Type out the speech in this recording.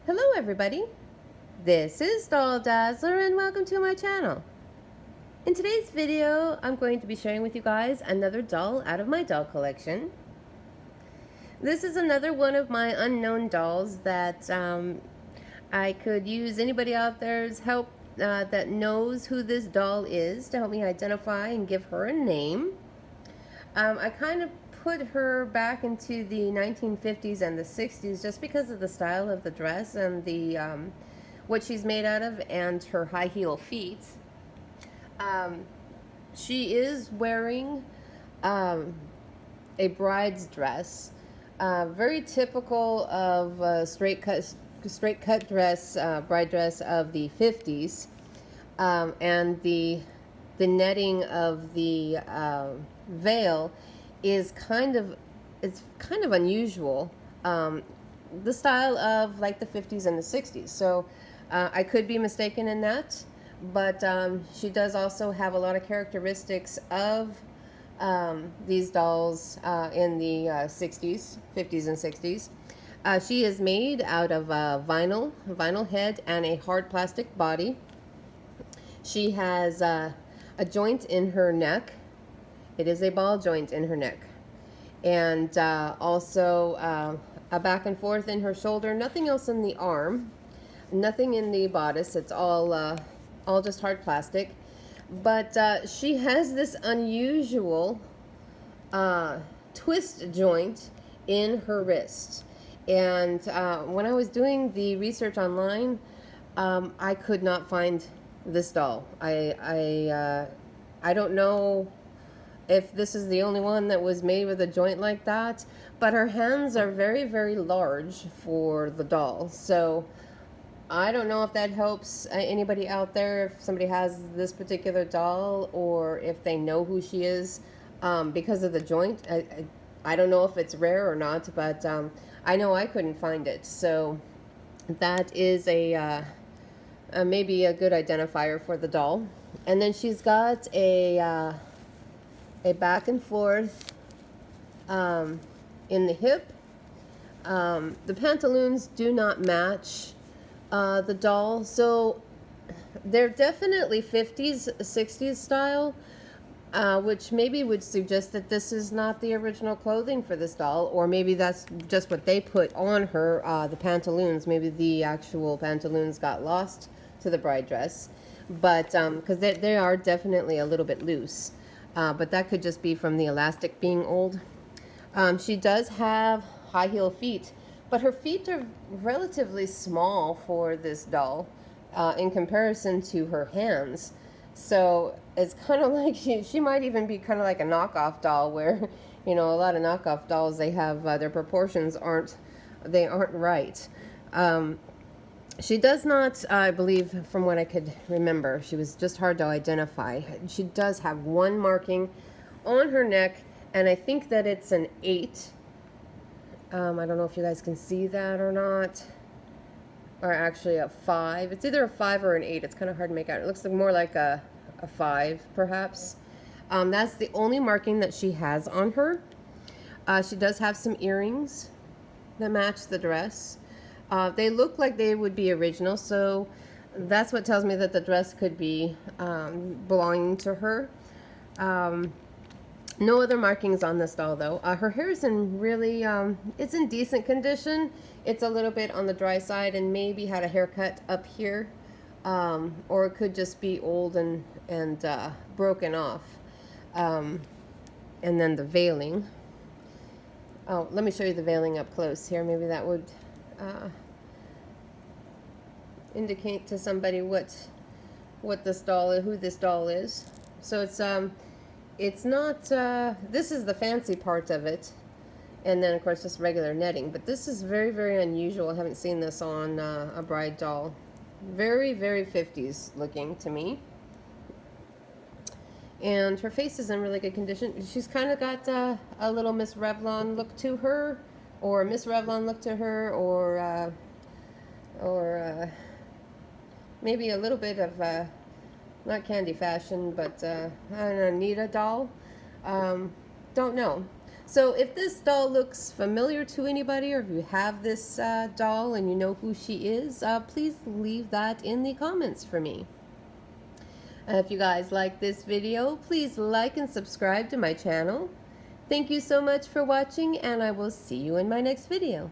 Hello everybody, this is Doll Dazzler and welcome to my channel. In today's video, I'm going to be sharing with you guys another doll out of my doll collection. This is another one of my unknown dolls that I could use anybody out there's help that knows who this doll is to help me identify and give her a name. I kind of put her back into the 1950s and the 60s just because of the style of the dress and the what she's made out of and her high heel feet. She is wearing a bride's dress, very typical of a straight cut dress, bride dress of the 50s, and the netting of the veil is kind of unusual. The style of like the 50s and the 60s. So I could be mistaken in that, but she does also have a lot of characteristics of these dolls in the 60s, 50s, and 60s. She is made out of vinyl head and a hard plastic body. She has a joint in her neck. It is a ball joint in her neck. And also a back and forth in her shoulder. Nothing else in the arm. Nothing in the bodice. It's all just hard plastic. But she has this unusual twist joint in her wrist. And when I was doing the research online, I could not find this doll. I don't know if this is the only one that was made with a joint like that, but her hands are very, very large for the doll. So I don't know if that helps anybody out there, if somebody has this particular doll or if they know who she is because of the joint. I don't know if it's rare or not, but I know I couldn't find it. So that is maybe a good identifier for the doll. And then she's got a back and forth in the hip. The pantaloons do not match the doll, so they're definitely 50s, 60s style, which maybe would suggest that this is not the original clothing for this doll, or maybe that's just what they put on her, the pantaloons. Maybe the actual pantaloons got lost to the bride dress, but because they are definitely a little bit loose. But that could just be from the elastic being old. She does have high heel feet, but her feet are relatively small for this doll in comparison to her hands. So it's kind of like she might even be kind of like a knockoff doll where, a lot of knockoff dolls, they have their proportions aren't right. She does not, I believe, from what I could remember, she was just hard to identify. She does have one marking on her neck, and I think that it's an 8. I don't know if you guys can see that or not. Or actually a 5. It's either a 5 or an 8. It's kind of hard to make out. It looks more like a 5, perhaps. That's the only marking that she has on her. She does have some earrings that match the dress. They look like they would be original, so that's what tells me that the dress could be belonging to her. No other markings on this doll, though. Her hair is in really, it's in decent condition. It's a little bit on the dry side and maybe had a haircut up here, or it could just be old and broken off. And then the veiling. Oh, let me show you the veiling up close here. Maybe that would indicate to somebody what this doll is, who this doll is. So it's not this is the fancy part of it, and then of course just regular netting. But this is very, very unusual. I haven't seen this on a bride doll. Very, very 50s looking to me. And her face is in really good condition. She's kind of got a little Miss Revlon look to her, or Miss Revlon look to her, or maybe a little bit of not Candy Fashion, but I don't know, Nita doll. Don't know. So if this doll looks familiar to anybody, or if you have this doll and you know who she is, please leave that in the comments for me. If you guys like this video, please like and subscribe to my channel. Thank you so much for watching, and I will see you in my next video.